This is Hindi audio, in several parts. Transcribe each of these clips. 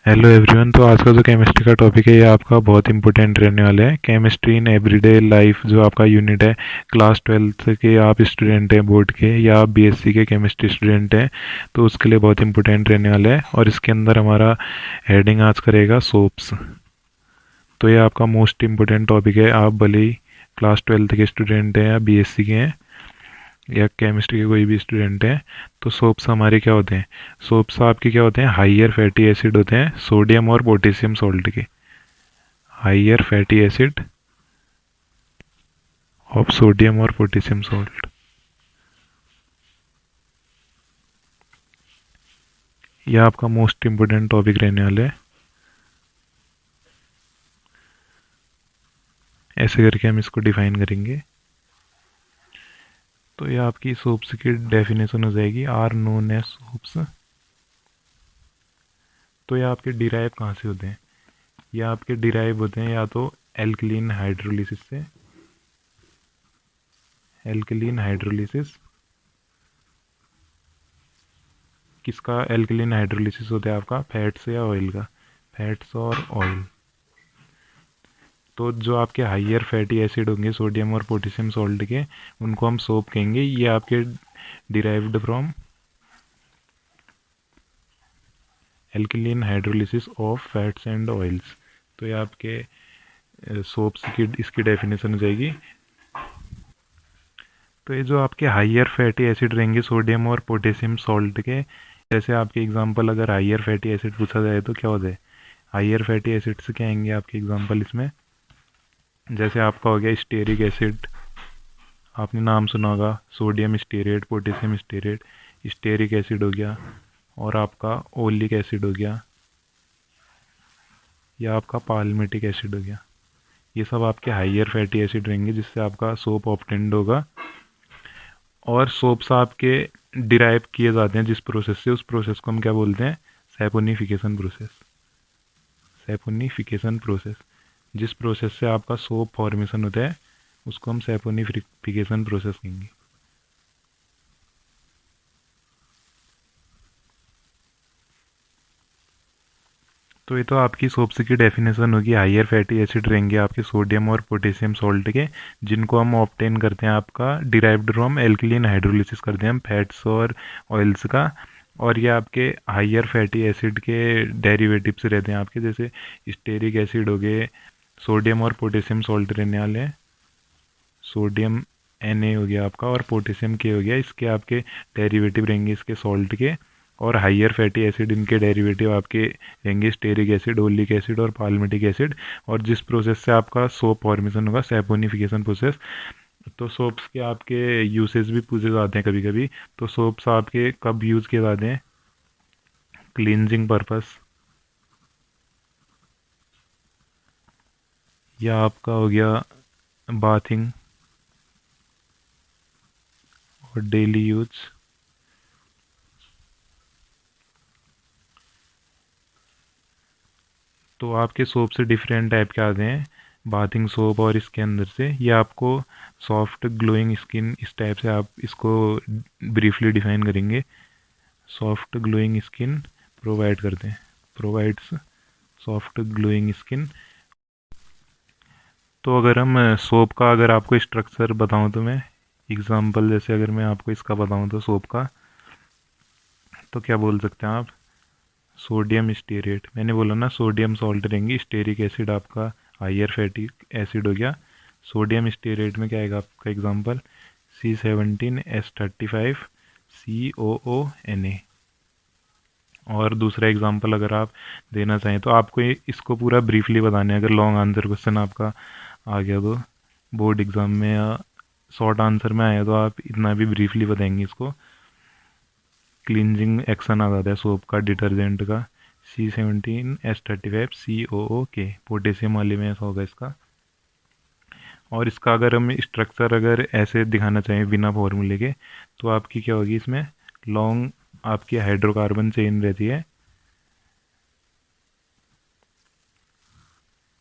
Hello everyone. तो आज का जो केमिस्ट्री का टॉपिक है ये आपका बहुत इंपॉर्टेंट रहने वाला है। केमिस्ट्री इन एवरीडे लाइफ जो आपका यूनिट है, क्लास ट्वेल्थ के आप स्टूडेंट हैं बोर्ड के, या आप बीएससी के केमिस्ट्री स्टूडेंट हैं, तो उसके लिए बहुत इंपॉर्टेंट रहने वाला है। और इसके अंदर हमारा हेडिंग आज करेगा सोप्स। तो ये आपका मोस्ट इम्पोर्टेंट टॉपिक है। आप भले ही क्लास ट्वेल्थ के स्टूडेंट हैं या बीएससी के हैं या केमिस्ट्री के कोई भी स्टूडेंट हैं, तो सोप्स हमारे क्या होते हैं? सोप्स आपके क्या होते हैं? हाइयर फैटी एसिड होते हैं सोडियम और पोटेशियम सॉल्ट के। Higher fatty acid of sodium और पोटेशियम सॉल्ट। यह आपका मोस्ट इम्पोर्टेंट टॉपिक रहने वाला है। ऐसे करके हम इसको डिफाइन करेंगे। तो ये आपकी सोप्स की डेफिनेशन हो जाएगी, आर नोन एज सोप्स। तो ये आपके डिराइव कहाँ से होते हैं? ये आपके डिराइव होते हैं या तो एल्कलीन हाइड्रोलिसिस से। एल्कलीन हाइड्रोलिसिस किसका? एल्कलीन हाइड्रोलिसिस होता है आपका फैट्स या ऑयल का। फैट्स और ऑयल। तो जो आपके हाइयर फैटी एसिड होंगे सोडियम और पोटेशियम सॉल्ट के, उनको हम सोप कहेंगे। ये आपके derived from alkaline hydrolysis of fats and oils. तो ये आपके सोप्स की इसकी डेफिनेशन हो जाएगी। तो ये जो आपके हाइयर फैटी एसिड रहेंगे सोडियम और पोटेशियम सॉल्ट के, जैसे आपके एग्जांपल अगर हाइयर फैटी एसिड पूछा जाए तो क्या होता है? हाइयर फैटी एसिड से क्या आएंगे आपके एग्जांपल इसमें? जैसे आपका हो गया स्टेरिक एसिड, आपने नाम सुना होगा, sodium stearate, potassium stearate, stearic acid हो गया। और आपका ओलिक एसिड हो गया, या आपका पाल्मेटिक एसिड हो गया। ये सब आपके हाइयर फैटी एसिड रहेंगे जिससे आपका सोप ऑब्टेंड होगा। और सोप्स आपके डिराइव किए जाते हैं जिस प्रोसेस से, उस प्रोसेस को हम क्या बोलते हैं? Saponification process. Saponification process. जिस प्रोसेस से आपका सोप फॉर्मेशन होता है उसको हम सैपोनिफिकेशन प्रोसेस कहेंगे। तो ये तो आपकी सोप्स की डेफिनेशन होगी। हाइयर फैटी एसिड रहेंगे आपके सोडियम और पोटेशियम सॉल्ट के, जिनको हम ऑब्टेन करते हैं आपका डिराइव्ड फ्रॉम एल्कलीन हाइड्रोलिसिस करते हैं हम फैट्स और ऑयल्स का। और ये आपके हाइयर फैटी एसिड के डेरिवेटिव्स रहते हैं आपके, जैसे स्टेरिक एसिड हो गए, सोडियम और पोटेशियम सॉल्ट रहने वाले हैं। सोडियम Na हो गया आपका और पोटेशियम के हो गया, इसके आपके डेरिवेटिव रहेंगे इसके सॉल्ट के। और हाइयर फैटी एसिड इनके डेरिवेटिव आपके रहेंगे स्टेरिक एसिड, ओलिक एसिड और पाल्मेटिक एसिड। और जिस प्रोसेस से आपका सोप फॉर्मेशन होगा, सैपोनिफिकेशन प्रोसेस। तो सोप्स के आपके यूसेज भी पूछे जाते हैं कभी कभी। तो सोप्स आपके कब यूज़ किए जाते हैं? क्लींजिंग पर्पस, या आपका हो गया बाथिंग और डेली यूज। तो आपके सोप से डिफरेंट टाइप के आते हैं, बाथिंग सोप और इसके अंदर से ये आपको सॉफ्ट ग्लोइंग स्किन, इस टाइप से आप इसको ब्रीफली डिफाइन करेंगे। सॉफ्ट ग्लोइंग स्किन प्रोवाइड करते हैं, प्रोवाइड्स सॉफ्ट ग्लोइंग स्किन। तो अगर हम सोप का अगर आपको स्ट्रक्चर बताऊं तो मैं एग्जांपल जैसे अगर मैं आपको इसका बताऊं तो सोप का, तो क्या बोल सकते हैं आप? सोडियम स्टेरेट, मैंने बोला ना सोडियम सॉल्ट रहेंगी, स्टेरिक एसिड आपका हाइयर फैटी एसिड हो गया। सोडियम स्टेरेट में क्या आएगा आपका एग्जांपल? C17H35 COO Na। और दूसरा एग्जांपल अगर आप देना चाहें तो आपको इसको पूरा ब्रीफली बताना है। अगर लॉन्ग आंसर क्वेश्चन आपका आ गया तो बोर्ड एग्ज़ाम में, या शॉर्ट आंसर में आया तो आप इतना भी ब्रीफली बताएंगे इसको। क्लींजिंग एक्शन आ जाता है सोप का, डिटर्जेंट का। C17H35 COO पोटेशियम वाले में ऐसा होगा इसका। और इसका अगर हम स्ट्रक्चर अगर ऐसे दिखाना चाहें बिना फॉर्मूले के, तो आपकी क्या होगी इसमें? लॉन्ग आपकी हाइड्रोकार्बन चेन रहती है,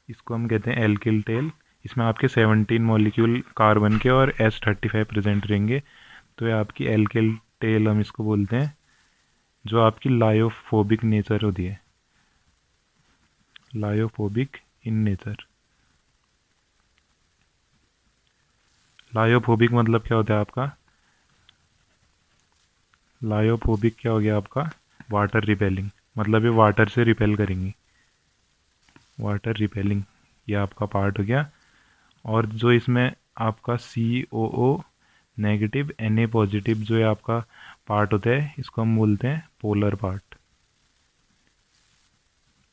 इसको हम कहते हैं एल्किल टेल। इसमें आपके 17 मॉलिक्यूल कार्बन के और H35 प्रेजेंट रहेंगे। तो ये आपकी एल्किल टेल हम इसको बोलते हैं, जो आपकी लायोफोबिक नेचर होती है। Lyophobic in nature. लायोफोबिक मतलब क्या होता है आपका? लायोफोबिक क्या हो गया आपका? वाटर रिपेलिंग, मतलब ये वाटर से रिपेल करेंगी, वाटर रिपेलिंग, ये आपका पार्ट हो गया। और जो इसमें आपका COO नेगेटिव Na पॉजिटिव जो है आपका पार्ट होता है, इसको हम बोलते हैं पोलर पार्ट।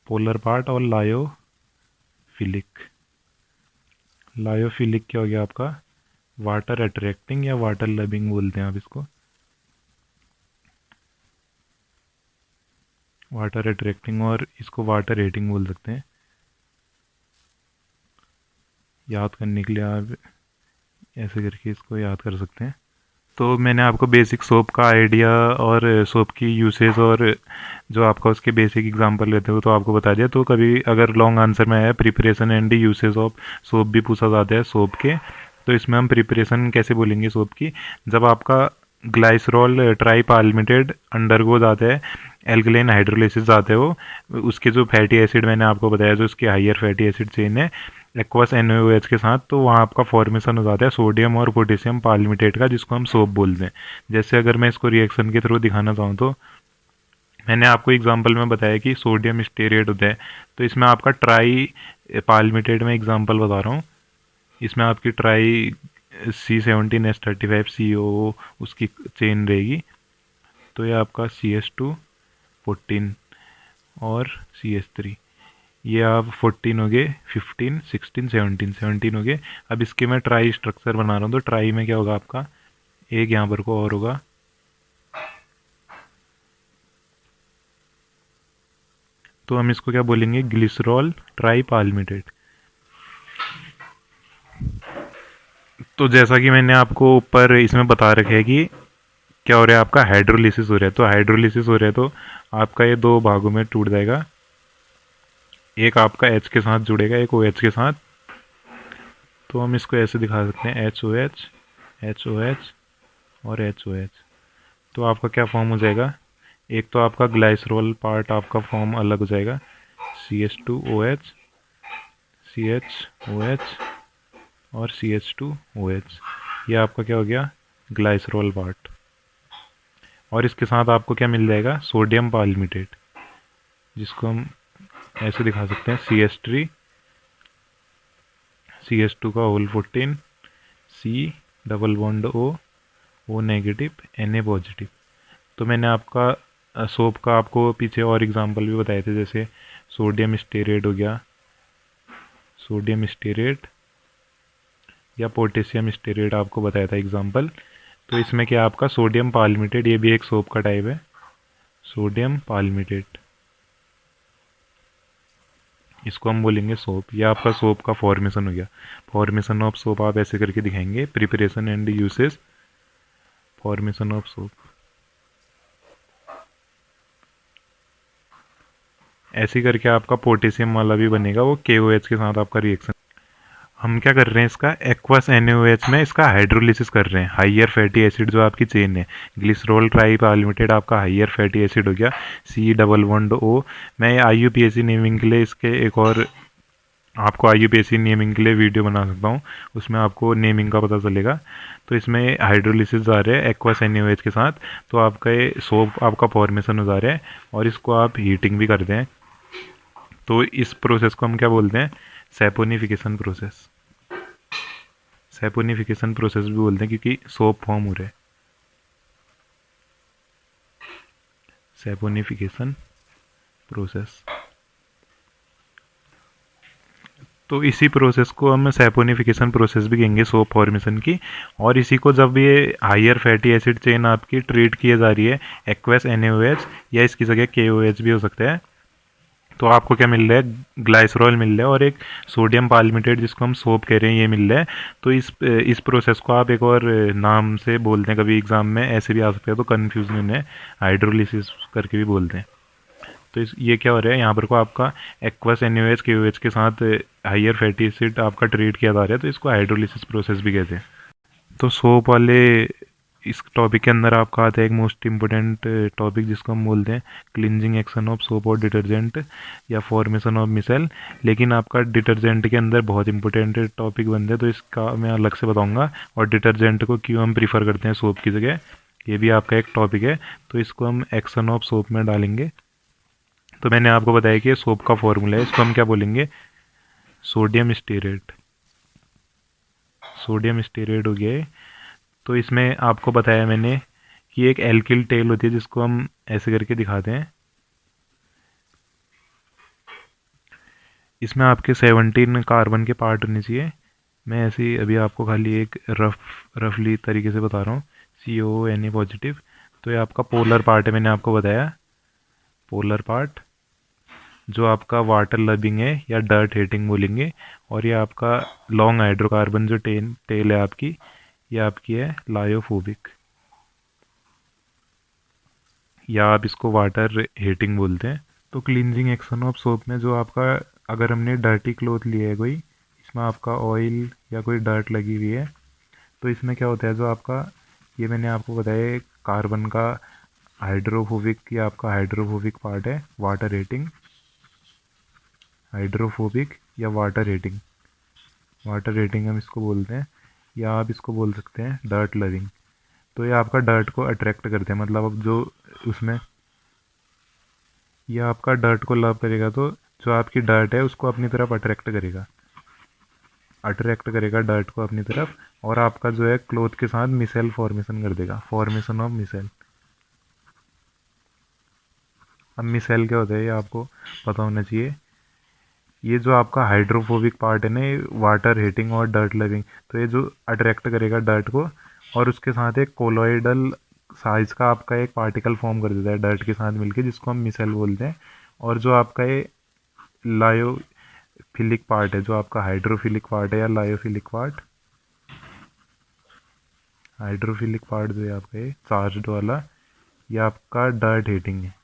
पोलर पार्ट और लायोफिलिक। लायोफिलिक क्या हो गया आपका? वाटर अट्रैक्टिंग या वाटर लविंग बोलते हैं आप इसको, वाटर अट्रैक्टिंग, और इसको वाटर रेटिंग बोल सकते हैं। याद करने के लिए आप ऐसे करके इसको याद कर सकते हैं। तो मैंने आपको बेसिक सोप का आइडिया और सोप की यूसेज और जो आपका उसके बेसिक एग्जांपल रहते हो तो आपको बता दिया। तो कभी अगर लॉन्ग आंसर में आया preparation and usage of soap भी पूछा जाता है सोप के, तो इसमें हम प्रिपरेशन कैसे बोलेंगे सोप की? जब आपका ग्लाइसरॉल ट्राईपाल्मिटेट अंडरगो जाता है, एल्कलाइन हाइड्रोलिसिस जाते हो, उसके जो फैटी एसिड मैंने आपको बताया जो उसकी हाइयर फैटी एसिड चेन है एक्वस NaOH के साथ, तो वहाँ आपका फॉर्मेशन हो जाता है सोडियम और पोटेशियम पाल्मिटेट का, जिसको हम सोप बोलते हैं। जैसे अगर मैं इसको रिएक्शन के थ्रू दिखाना चाहूँ तो मैंने आपको एग्जांपल में बताया कि सोडियम स्टेरेट होता है, तो इसमें आपका ट्राई पाल्मिटेट में एग्जांपल बता रहा हूँ, इसमें आपकी ट्राई C17H35COO उसकी चेन रहेगी, तो ये आपका CH2 14 और CH3, ये आप 14 हो गए, 15 16 17 हो गए। अब इसके मैं ट्राई स्ट्रक्चर बना रहा हूँ, तो ट्राई में क्या होगा आपका? एक यहाँ पर को और होगा, तो हम इसको क्या बोलेंगे? ग्लिसरॉल ट्राईपाल्मिटेट। तो जैसा कि मैंने आपको ऊपर इसमें बता रखा है कि क्या हो रहा है, आपका हाइड्रोलिसिस हो रहा है। तो हाइड्रोलिसिस हो रहा है तो आपका ये दो भागों में टूट जाएगा, एक आपका H के साथ जुड़ेगा, एक OH के साथ। तो हम इसको ऐसे दिखा सकते हैं HOH HOH और HOH। तो आपका क्या फॉर्म हो जाएगा? एक तो आपका ग्लाइसरॉल पार्ट आपका फॉर्म अलग हो जाएगा, CH2OH CHOH और CH2OH, ये आपका क्या हो गया? Glycerol part. और इसके साथ आपको क्या मिल जाएगा? सोडियम पाल्मिटेट, जिसको हम ऐसे दिखा सकते हैं CH3 CH2 का whole 14 C double bond O negative Na positive. तो मैंने आपका सोप का आपको पीछे और एग्जांपल भी बताए थे, जैसे सोडियम स्टेरेट हो गया, सोडियम स्टेरेट या पोटेशियम स्टेरेट आपको बताया था एग्जांपल। तो इसमें क्या आपका सोडियम पाल्मिटेट, ये भी एक सोप का टाइप है, सोडियम पाल्मिटेट, इसको हम बोलेंगे सोप। ये आपका सोप का फॉर्मेशन हो गया। फॉर्मेशन ऑफ सोप आप ऐसे करके दिखाएंगे, preparation and usage, formation of soap, ऐसे करके आपका पोटेशियम वाला भी बनेगा, वो KOH के साथ आपका रिएक्शन। हम क्या कर रहे हैं, इसका एक्वस NaOH में इसका हाइड्रोलिसिस कर रहे हैं। हाइयर फैटी एसिड जो आपकी चेन है, ग्लिसरॉल ट्राईपाल्मिटेट आपका हाइयर फैटी एसिड हो गया, C डबल बॉन्ड O। मैं IUPAC नेमिंग के लिए इसके एक और आपको IUPAC नेमिंग के लिए वीडियो बना सकता हूँ, उसमें आपको नेमिंग का पता चलेगा। तो इसमें हाइड्रोलिसिस जा रहे हैं एक्वस NaOH के साथ, तो आपका ये सोप आपका फॉर्मेशन हो जा रहा है, और इसको आप हीटिंग भी करते हैं। तो इस प्रोसेस को हम क्या बोलते हैं? Saponification process. सैपोनिफिकेशन प्रोसेस भी बोलते हैं क्योंकि सोप फॉर्म हो रहा है, सैपोनिफिकेशन प्रोसेस। तो इसी प्रोसेस को हम सैपोनिफिकेशन प्रोसेस भी कहेंगे सोप फॉर्मेशन की। और इसी को जब ये हाइयर फैटी एसिड चेन आपकी ट्रीट की जा रही है एक्वस NaOH, या इसकी जगह KOH भी हो सकता है, तो आपको क्या मिल रहा है? ग्लाइसरॉल मिल रहा है और एक सोडियम पाल्मिटेट जिसको हम सोप कह रहे हैं, ये मिल रहा है। तो इस प्रोसेस को आप एक और नाम से बोलते हैं, कभी एग्जाम में ऐसे भी आ सकते हैं, तो कन्फ्यूज नहीं है, हाइड्रोलिसिस करके भी बोलते हैं। तो ये क्या हो रहा है, यहाँ पर को आपका एक्वस NaOH KOH के साथ हाइयर फैटी एसिड आपका ट्रीट किया जा रहा है, तो इसको हाइड्रोलिसिस प्रोसेस भी कहते हैं। तो सोप वाले इस टॉपिक के अंदर आपका आता है एक मोस्ट इम्पोर्टेंट टॉपिक जिसको हम बोलते हैं क्लिनजिंग एक्शन ऑफ सोप और डिटर्जेंट या फॉर्मेशन ऑफ मिसेल। लेकिन आपका डिटर्जेंट के अंदर बहुत इंपॉर्टेंट टॉपिक बनते हैं, तो इसका मैं अलग से बताऊंगा। और डिटर्जेंट को क्यों हम प्रीफर करते हैं सोप की जगह, ये भी आपका एक टॉपिक है। तो इसको हम एक्शन ऑफ सोप में डालेंगे। तो मैंने आपको बताया कि सोप का फॉर्मूला है, इसको हम क्या बोलेंगे, सोडियम स्टीरेट। सोडियम स्टीरेट हो गया है। तो इसमें आपको बताया मैंने कि एक एल्किल टेल होती है जिसको हम ऐसे करके दिखाते हैं। इसमें आपके 17 कार्बन के पार्ट होने चाहिए। मैं ऐसे ही अभी आपको खाली एक रफली तरीके से बता रहा हूँ। CONA positive. तो ये आपका पोलर पार्ट है, मैंने आपको बताया पोलर पार्ट, जो आपका वाटर लविंग है या डर्ट हेटिंग बोलेंगे। और ये आपका लॉन्ग हाइड्रोकार्बन जो टेल है आपकी, ये आपकी है लायोफोबिक, या आप इसको वाटर हेटिंग बोलते हैं। तो क्लींजिंग एक्शन ऑफ सोप में जो आपका, अगर हमने डर्टी क्लोथ लिया है कोई, इसमें आपका ऑयल या कोई डर्ट लगी हुई है, तो इसमें क्या होता है, जो आपका ये मैंने आपको बताया कार्बन का हाइड्रोफोबिक, या आपका हाइड्रोफोबिक पार्ट है वाटर हेटिंग, हाइड्रोफोबिक या वाटर हेटिंग, वाटर रेटिंग हम इसको बोलते हैं। या आप इसको बोल सकते हैं डर्ट लविंग। तो ये आपका डर्ट को अट्रैक्ट करते हैं, मतलब अब जो उसमें ये आपका डर्ट को लव करेगा, तो जो आपकी डर्ट है उसको अपनी तरफ अट्रैक्ट करेगा, अट्रैक्ट करेगा डर्ट को अपनी तरफ। और आपका जो है क्लोथ के साथ मिसेल फॉर्मेशन कर देगा, फॉर्मेशन ऑफ मिसेल। अब मिसेल क्या होता है ये आपको पता होना चाहिए। ये जो आपका हाइड्रोफोबिक पार्ट है ना, ये वाटर हीटिंग और डर्ट लविंग, तो ये जो अट्रैक्ट करेगा डर्ट को, और उसके साथ एक कोलोइडल साइज का आपका एक पार्टिकल फॉर्म कर देता है डर्ट के साथ मिलके, जिसको हम मिसेल बोलते हैं। और जो आपका ये लायोफिलिक पार्ट है, जो आपका हाइड्रोफिलिक पार्ट है या लायोफिलिक पार्ट, हाइड्रोफिलिक पार्ट जो है आपका ये चार्ज्ड वाला, ये आपका डर्ट हीटिंग है।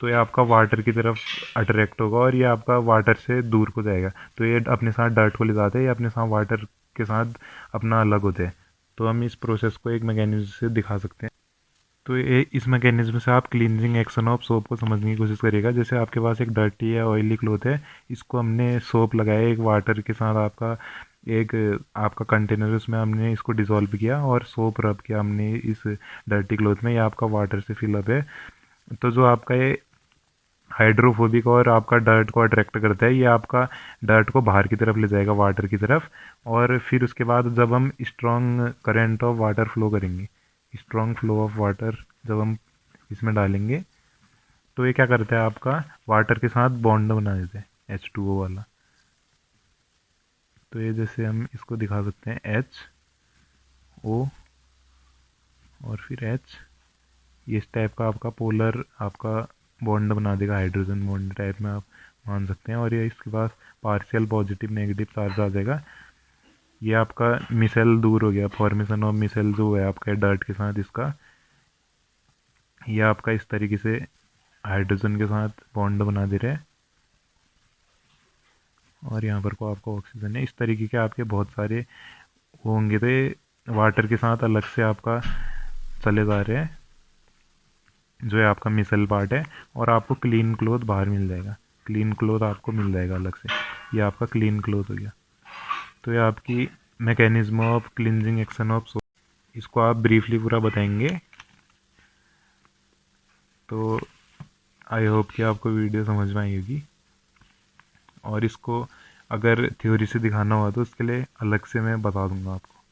तो ये आपका वाटर की तरफ अट्रैक्ट होगा और ये आपका वाटर से दूर को जाएगा। तो ये अपने साथ डर्ट को ले जाते हैं, ये अपने साथ वाटर के साथ अपना अलग होते हैं। तो हम इस प्रोसेस को एक मैकेनिज्म से दिखा सकते हैं। तो ये इस मैकेनिज्म से आप क्लींजिंग एक्शन ऑफ सोप को समझने की कोशिश करिएगा। जैसे आपके पास एक डर्टी या ऑयली क्लोथ है, इसको हमने सोप लगाया एक वाटर के साथ, आपका एक आपका कंटेनर, उसमें हमने इसको डिज़ोल्व किया और सोप रब किया हमने इस डर्टी क्लोथ में, ये आपका वाटर से फिलअप है। तो जो आपका ये हाइड्रोफोबिक और आपका डर्ट को अट्रैक्ट करता है, ये आपका डर्ट को बाहर की तरफ ले जाएगा वाटर की तरफ। और फिर उसके बाद जब हम strong current of water flow करेंगे, स्ट्रॉन्ग फ्लो ऑफ वाटर जब हम इसमें डालेंगे, तो ये क्या करता है, आपका वाटर के साथ बॉन्ड बना देता है H2O वाला। तो ये जैसे हम इसको दिखा सकते हैं HO और फिर H, ये इस टाइप का आपका पोलर आपका बॉन्ड बना देगा, हाइड्रोजन बॉन्ड टाइप में आप मान सकते हैं। और ये इसके पास पार्शियल पॉजिटिव नेगेटिव चार्ज आ जाएगा। ये आपका मिसेल दूर हो गया, फॉर्मेशन ऑफ मिसेल जो है आपका डर्ट के साथ, इसका ये आपका इस तरीके से हाइड्रोजन के साथ बॉन्ड बना दे रहा है। और यहाँ पर को आपका ऑक्सीजन है। इस तरीके के आपके बहुत सारे होंगे, तो ये वाटर के साथ अलग से आपका चले जा रहे हैं, जो है आपका मिसल पार्ट है। और आपको क्लीन क्लोथ बाहर मिल जाएगा, क्लीन क्लोथ आपको मिल जाएगा अलग से, ये आपका क्लीन क्लोथ हो गया। तो ये आपकी mechanism of cleansing action of soap, इसको आप ब्रीफली पूरा बताएंगे। तो आई होप कि आपको वीडियो समझ में आई होगी। और इसको अगर थ्योरी से दिखाना हुआ तो उसके लिए अलग से मैं बता दूंगा आपको।